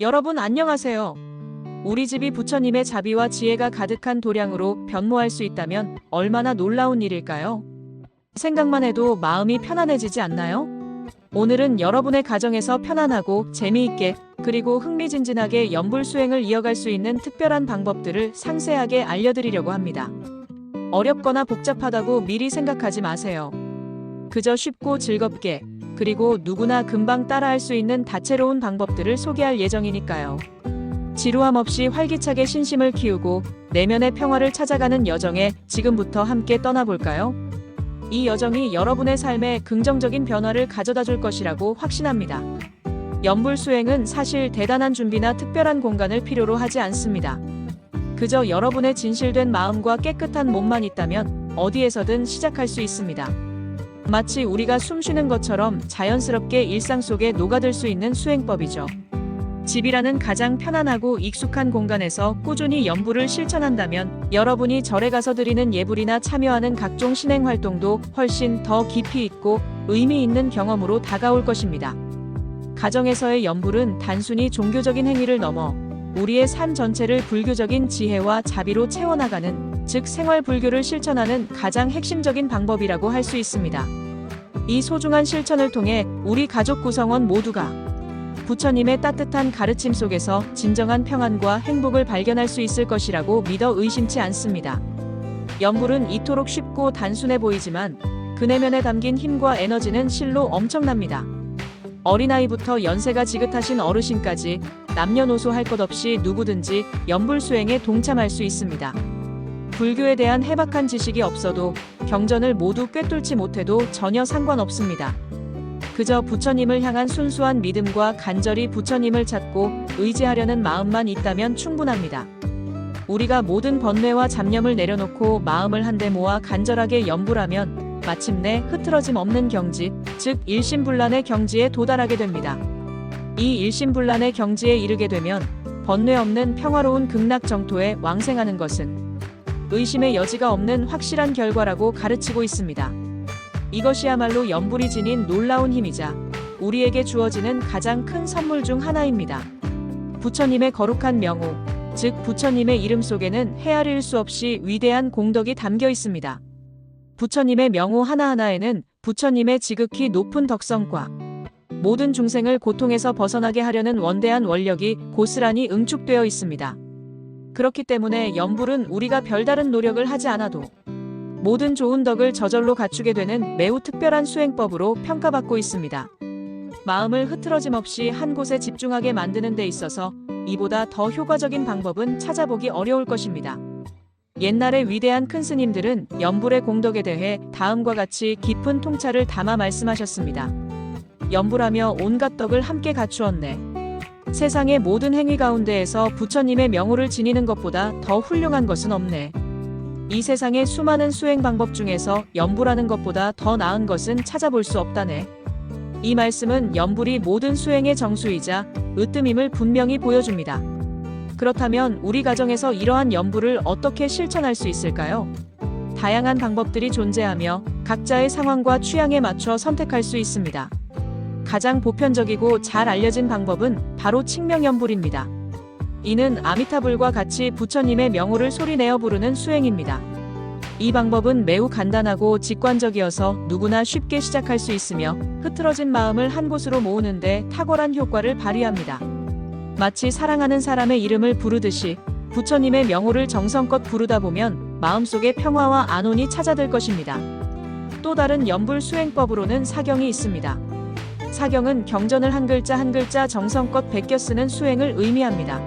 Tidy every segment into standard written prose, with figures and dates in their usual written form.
여러분 안녕하세요. 우리 집이 부처님의 자비와 지혜가 가득한 도량으로 변모할 수 있다면 얼마나 놀라운 일일까요? 생각만 해도 마음이 편안해지지 않나요? 오늘은 여러분의 가정에서 편안하고 재미있게 그리고 흥미진진하게 연불 수행을 이어갈 수 있는 특별한 방법들을 상세하게 알려드리려고 합니다. 어렵거나 복잡하다고 미리 생각하지 마세요. 그저 쉽고 즐겁게 그리고 누구나 금방 따라할 수 있는 다채로운 방법들을 소개할 예정이니까요. 지루함 없이 활기차게 신심을 키우고 내면의 평화를 찾아가는 여정에 지금부터 함께 떠나볼까요? 이 여정이 여러분의 삶에 긍정적인 변화를 가져다 줄 것이라고 확신합니다. 연불 수행은 사실 대단한 준비나 특별한 공간을 필요로 하지 않습니다. 그저 여러분의 진실된 마음과 깨끗한 몸만 있다면 어디에서든 시작할 수 있습니다. 마치 우리가 숨쉬는 것처럼 자연스럽게 일상 속에 녹아들 수 있는 수행법이죠. 집이라는 가장 편안하고 익숙한 공간에서 꾸준히 연불을 실천한다면 여러분이 절에 가서 드리는 예불이나 참여하는 각종 신행 활동도 훨씬 더 깊이 있고 의미 있는 경험으로 다가올 것입니다. 가정에서의 연불은 단순히 종교적인 행위를 넘어 우리의 삶 전체를 불교적인 지혜와 자비로 채워나가는, 즉 생활 불교를 실천하는 가장 핵심적인 방법이라고 할 수 있습니다. 이 소중한 실천을 통해 우리 가족 구성원 모두가 부처님의 따뜻한 가르침 속에서 진정한 평안과 행복을 발견할 수 있을 것이라고 믿어 의심치 않습니다. 연불은 이토록 쉽고 단순해 보이지만 그 내면에 담긴 힘과 에너지는 실로 엄청납니다. 어린아이부터 연세가 지긋하신 어르신까지 남녀노소 할 것 없이 누구든지 연불 수행에 동참할 수 있습니다. 불교에 대한 해박한 지식이 없어도 경전을 모두 꿰뚫지 못해도 전혀 상관없습니다. 그저 부처님을 향한 순수한 믿음과 간절히 부처님을 찾고 의지하려는 마음만 있다면 충분합니다. 우리가 모든 번뇌와 잡념을 내려놓고 마음을 한데 모아 간절하게 연불하면 마침내 흐트러짐 없는 경지, 즉 일심불란의 경지에 도달하게 됩니다. 이 일심불란의 경지에 이르게 되면 번뇌 없는 평화로운 극락정토에 왕생하는 것은 의심의 여지가 없는 확실한 결과라고 가르치고 있습니다. 이것이야말로 연불이 지닌 놀라운 힘이자 우리에게 주어지는 가장 큰 선물 중 하나입니다. 부처님의 거룩한 명호, 즉 부처님의 이름 속에는 헤아릴 수 없이 위대한 공덕이 담겨 있습니다. 부처님의 명호 하나하나에는 부처님의 지극히 높은 덕성과 모든 중생을 고통에서 벗어나게 하려는 원대한 원력이 고스란히 응축되어 있습니다. 그렇기 때문에 연불은 우리가 별다른 노력을 하지 않아도 모든 좋은 덕을 저절로 갖추게 되는 매우 특별한 수행법으로 평가받고 있습니다. 마음을 흐트러짐 없이 한 곳에 집중하게 만드는 데 있어서 이보다 더 효과적인 방법은 찾아보기 어려울 것입니다. 옛날의 위대한 큰 스님들은 연불의 공덕에 대해 다음과 같이 깊은 통찰을 담아 말씀하셨습니다. 연불하며 온갖 덕을 함께 갖추었네. 세상의 모든 행위 가운데에서 부처님의 명호를 지니는 것보다 더 훌륭한 것은 없네. 이 세상의 수많은 수행 방법 중에서 연불하는 것보다 더 나은 것은 찾아볼 수 없다네. 이 말씀은 연불이 모든 수행의 정수이자 으뜸임을 분명히 보여줍니다. 그렇다면 우리 가정에서 이러한 연불을 어떻게 실천할 수 있을까요? 다양한 방법들이 존재하며 각자의 상황과 취향에 맞춰 선택할 수 있습니다. 가장 보편적이고 잘 알려진 방법은 바로 칭명연불입니다. 이는 아미타불과 같이 부처님의 명호를 소리내어 부르는 수행입니다. 이 방법은 매우 간단하고 직관적이어서 누구나 쉽게 시작할 수 있으며 흐트러진 마음을 한 곳으로 모으는데 탁월한 효과를 발휘합니다. 마치 사랑하는 사람의 이름을 부르듯이 부처님의 명호를 정성껏 부르다 보면 마음속에 평화와 안온이 찾아들 것입니다. 또 다른 연불 수행법으로는 사경이 있습니다. 사경은 경전을 한 글자 한 글자 정성껏 베껴 쓰는 수행을 의미합니다.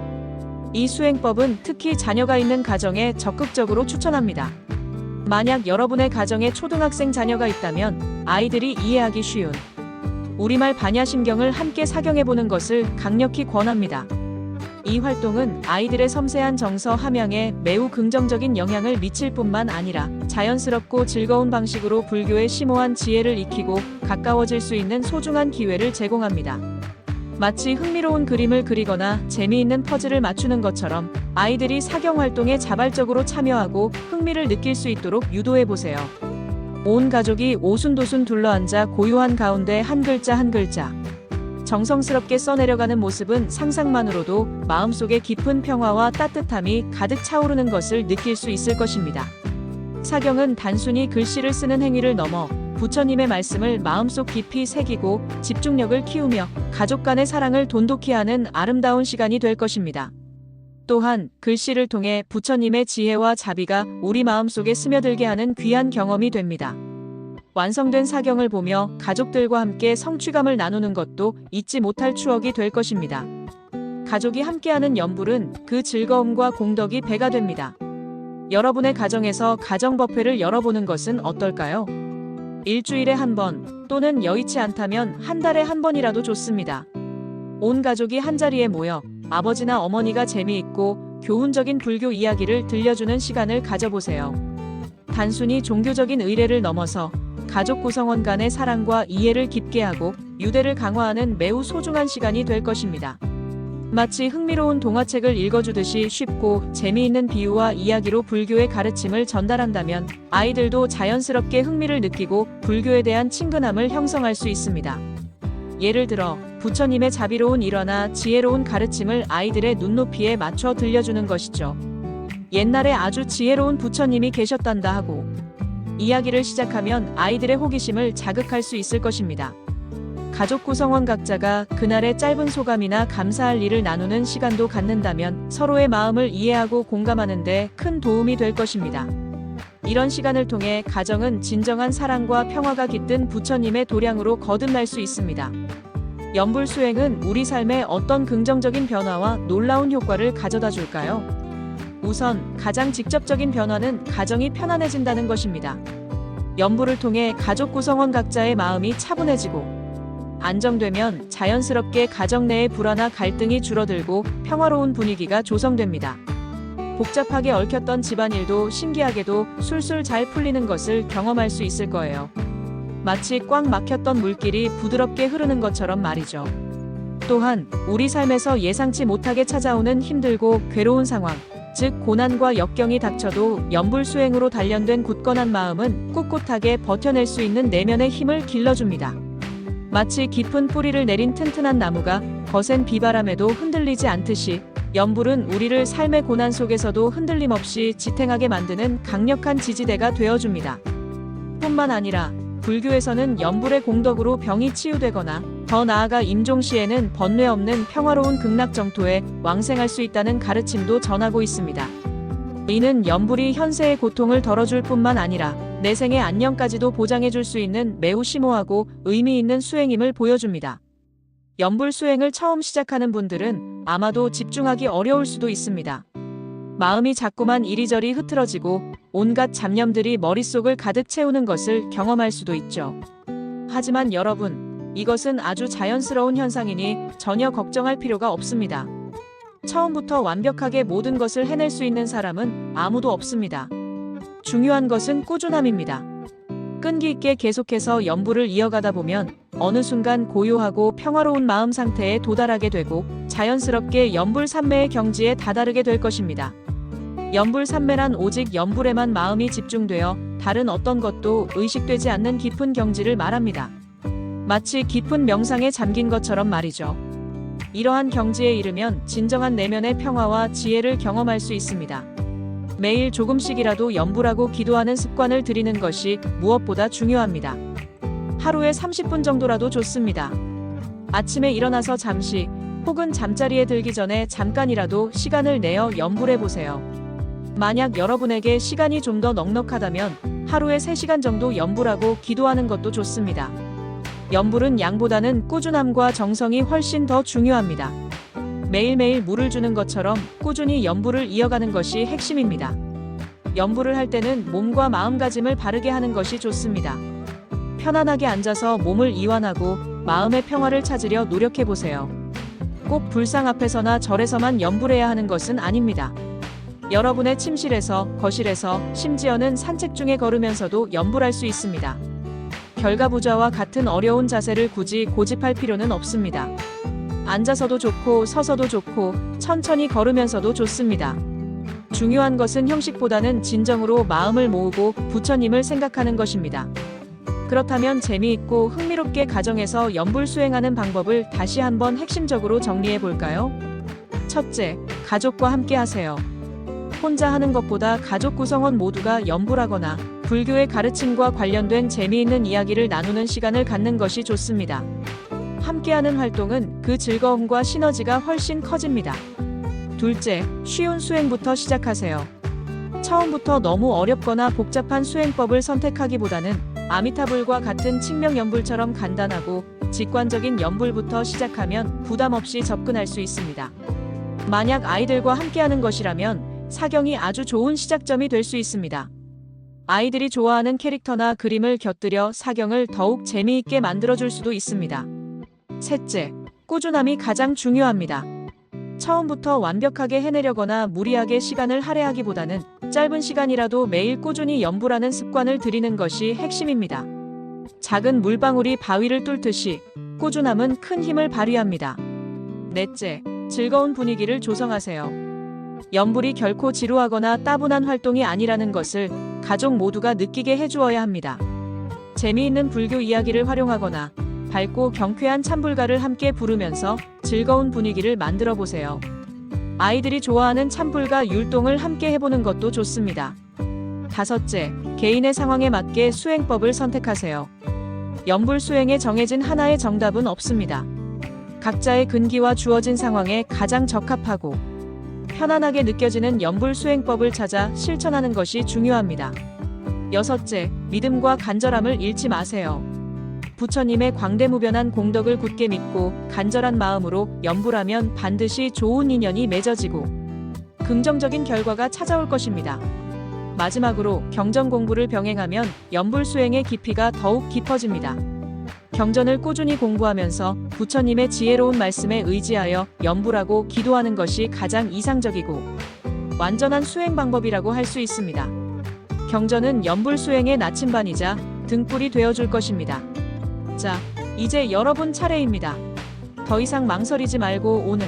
이 수행법은 특히 자녀가 있는 가정에 적극적으로 추천합니다. 만약 여러분의 가정에 초등학생 자녀가 있다면 아이들이 이해하기 쉬운 우리말 반야심경을 함께 사경해보는 것을 강력히 권합니다. 이 활동은 아이들의 섬세한 정서 함양에 매우 긍정적인 영향을 미칠 뿐만 아니라 자연스럽고 즐거운 방식으로 불교의 심오한 지혜를 익히고 가까워질 수 있는 소중한 기회를 제공합니다. 마치 흥미로운 그림을 그리거나 재미있는 퍼즐을 맞추는 것처럼 아이들이 사경 활동에 자발적으로 참여하고 흥미를 느낄 수 있도록 유도해보세요. 온 가족이 오순도순 둘러앉아 고요한 가운데 한 글자 한 글자 정성스럽게 써내려가는 모습은 상상만으로도 마음속에 깊은 평화와 따뜻함이 가득 차오르는 것을 느낄 수 있을 것입니다. 사경은 단순히 글씨를 쓰는 행위를 넘어 부처님의 말씀을 마음속 깊이 새기고 집중력을 키우며 가족 간의 사랑을 돈독히 하는 아름다운 시간이 될 것입니다. 또한 글씨를 통해 부처님의 지혜와 자비가 우리 마음속에 스며들게 하는 귀한 경험이 됩니다. 완성된 사경을 보며 가족들과 함께 성취감을 나누는 것도 잊지 못할 추억이 될 것입니다. 가족이 함께하는 연불은 그 즐거움과 공덕이 배가 됩니다. 여러분의 가정에서 가정 뷔페를 열어보는 것은 어떨까요? 일주일에 한 번 또는 여의치 않다면 한 달에 한 번이라도 좋습니다. 온 가족이 한자리에 모여 아버지나 어머니가 재미있고 교훈적인 불교 이야기를 들려주는 시간을 가져보세요. 단순히 종교적인 의례를 넘어서 가족 구성원 간의 사랑과 이해를 깊게 하고 유대를 강화하는 매우 소중한 시간이 될 것입니다. 마치 흥미로운 동화책을 읽어주듯이 쉽고 재미있는 비유와 이야기로 불교의 가르침을 전달한다면 아이들도 자연스럽게 흥미를 느끼고 불교에 대한 친근함을 형성할 수 있습니다. 예를 들어 부처님의 자비로운 일화나 지혜로운 가르침을 아이들의 눈높이에 맞춰 들려주는 것이죠. 옛날에 아주 지혜로운 부처님이 계셨단다 하고 이야기를 시작하면 아이들의 호기심을 자극할 수 있을 것입니다. 가족 구성원 각자가 그날의 짧은 소감이나 감사할 일을 나누는 시간도 갖는다면 서로의 마음을 이해하고 공감하는 데 큰 도움이 될 것입니다. 이런 시간을 통해 가정은 진정한 사랑과 평화가 깃든 부처님의 도량으로 거듭날 수 있습니다. 연불 수행은 우리 삶에 어떤 긍정적인 변화와 놀라운 효과를 가져다 줄까요? 우선 가장 직접적인 변화는 가정이 편안해진다는 것입니다. 연불을 통해 가족 구성원 각자의 마음이 차분해지고 안정되면 자연스럽게 가정 내의 불화나 갈등이 줄어들고 평화로운 분위기가 조성됩니다. 복잡하게 얽혔던 집안일도 신기하게도 술술 잘 풀리는 것을 경험할 수 있을 거예요. 마치 꽉 막혔던 물길이 부드럽게 흐르는 것처럼 말이죠. 또한 우리 삶에서 예상치 못하게 찾아오는 힘들고 괴로운 상황, 즉 고난과 역경이 닥쳐도 연불 수행으로 단련된 굳건한 마음은 꿋꿋하게 버텨낼 수 있는 내면의 힘을 길러줍니다. 마치 깊은 뿌리를 내린 튼튼한 나무가 거센 비바람에도 흔들리지 않듯이 연불은 우리를 삶의 고난 속에서도 흔들림 없이 지탱하게 만드는 강력한 지지대가 되어줍니다. 뿐만 아니라 불교에서는 연불의 공덕으로 병이 치유되거나 더 나아가 임종시에는 번뇌 없는 평화로운 극락정토에 왕생할 수 있다는 가르침도 전하고 있습니다. 이는 연불이 현세의 고통을 덜어줄 뿐만 아니라 내생의 안녕까지도 보장해줄 수 있는 매우 심오하고 의미 있는 수행임을 보여줍니다. 연불 수행을 처음 시작하는 분들은 아마도 집중하기 어려울 수도 있습니다. 마음이 자꾸만 이리저리 흐트러지고 온갖 잡념들이 머릿속을 가득 채우는 것을 경험할 수도 있죠. 하지만 여러분, 이것은 아주 자연스러운 현상이니 전혀 걱정할 필요가 없습니다. 처음부터 완벽하게 모든 것을 해낼 수 있는 사람은 아무도 없습니다. 중요한 것은 꾸준함입니다. 끈기 있게 계속해서 연불을 이어가다 보면 어느 순간 고요하고 평화로운 마음 상태에 도달하게 되고 자연스럽게 연불 삼매의 경지에 다다르게 될 것입니다. 연불 삼매란 오직 연불에만 마음이 집중되어 다른 어떤 것도 의식되지 않는 깊은 경지를 말합니다. 마치 깊은 명상에 잠긴 것처럼 말이죠. 이러한 경지에 이르면 진정한 내면의 평화와 지혜를 경험할 수 있습니다. 매일 조금씩이라도 연불하고 기도하는 습관을 들이는 것이 무엇보다 중요합니다. 하루에 30분 정도라도 좋습니다. 아침에 일어나서 잠시 혹은 잠자리에 들기 전에 잠깐이라도 시간을 내어 연불해 보세요. 만약 여러분에게 시간이 좀 더 넉넉하다면 하루에 3시간 정도 연불하고 기도하는 것도 좋습니다. 연불은 양보다는 꾸준함과 정성이 훨씬 더 중요합니다. 매일매일 물을 주는 것처럼 꾸준히 연불을 이어가는 것이 핵심입니다. 연불을 할 때는 몸과 마음가짐을 바르게 하는 것이 좋습니다. 편안하게 앉아서 몸을 이완하고 마음의 평화를 찾으려 노력해보세요. 꼭 불상 앞에서나 절에서만 연불해야 하는 것은 아닙니다. 여러분의 침실에서, 거실에서, 심지어는 산책 중에 걸으면서도 연불할 수 있습니다. 결과부자와 같은 어려운 자세를 굳이 고집할 필요는 없습니다. 앉아서도 좋고 서서도 좋고 천천히 걸으면서도 좋습니다. 중요한 것은 형식보다는 진정으로 마음을 모으고 부처님을 생각하는 것입니다. 그렇다면 재미있고 흥미롭게 가정에서 연불 수행하는 방법을 다시 한번 핵심적으로 정리해 볼까요? 첫째, 가족과 함께 하세요. 혼자 하는 것보다 가족 구성원 모두가 연불하거나 불교의 가르침과 관련된 재미있는 이야기를 나누는 시간을 갖는 것이 좋습니다. 함께하는 활동은 그 즐거움과 시너지가 훨씬 커집니다. 둘째, 쉬운 수행부터 시작하세요. 처음부터 너무 어렵거나 복잡한 수행법을 선택하기보다는 아미타불과 같은 칭명 연불처럼 간단하고 직관적인 연불부터 시작하면 부담 없이 접근할 수 있습니다. 만약 아이들과 함께하는 것이라면 사경이 아주 좋은 시작점이 될 수 있습니다. 아이들이 좋아하는 캐릭터나 그림을 곁들여 사경을 더욱 재미있게 만들어줄 수도 있습니다. 셋째, 꾸준함이 가장 중요합니다. 처음부터 완벽하게 해내려거나 무리하게 시간을 할애하기보다는 짧은 시간이라도 매일 꾸준히 연불하는 습관을 들이는 것이 핵심입니다. 작은 물방울이 바위를 뚫듯이 꾸준함은 큰 힘을 발휘합니다. 넷째, 즐거운 분위기를 조성하세요. 연불이 결코 지루하거나 따분한 활동이 아니라는 것을 가족 모두가 느끼게 해주어야 합니다. 재미있는 불교 이야기를 활용하거나 밝고 경쾌한 참불가를 함께 부르면서 즐거운 분위기를 만들어 보세요. 아이들이 좋아하는 참불가 율동을 함께 해보는 것도 좋습니다. 다섯째, 개인의 상황에 맞게 수행법을 선택하세요. 연불 수행에 정해진 하나의 정답은 없습니다. 각자의 근기와 주어진 상황에 가장 적합하고 편안하게 느껴지는 연불 수행법을 찾아 실천하는 것이 중요합니다. 여섯째, 믿음과 간절함을 잃지 마세요. 부처님의 광대무변한 공덕을 굳게 믿고 간절한 마음으로 연불하면 반드시 좋은 인연이 맺어지고 긍정적인 결과가 찾아올 것입니다. 마지막으로 경전 공부를 병행하면 연불 수행의 깊이가 더욱 깊어집니다. 경전을 꾸준히 공부하면서 부처님의 지혜로운 말씀에 의지하여 연불하고 기도하는 것이 가장 이상적이고 완전한 수행 방법이라고 할 수 있습니다. 경전은 연불 수행의 나침반이자 등불이 되어줄 것입니다. 자, 이제 여러분 차례입니다. 더 이상 망설이지 말고 오늘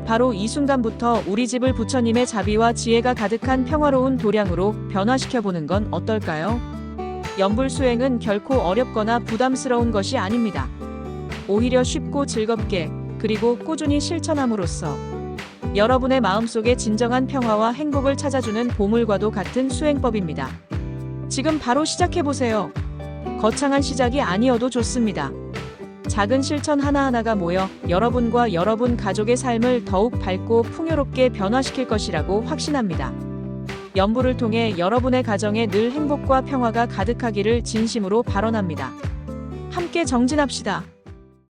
바로 이 순간부터 우리 집을 부처님의 자비와 지혜가 가득한 평화로운 도량으로 변화시켜보는 건 어떨까요? 연불 수행은 결코 어렵거나 부담스러운 것이 아닙니다. 오히려 쉽고 즐겁게 그리고 꾸준히 실천함으로써 여러분의 마음속에 진정한 평화와 행복을 찾아주는 보물과도 같은 수행법입니다. 지금 바로 시작해보세요. 거창한 시작이 아니어도 좋습니다. 작은 실천 하나하나가 모여 여러분과 여러분 가족의 삶을 더욱 밝고 풍요롭게 변화시킬 것이라고 확신합니다. 연불을 통해 여러분의 가정에 늘 행복과 평화가 가득하기를 진심으로 발언합니다. 함께 정진합시다.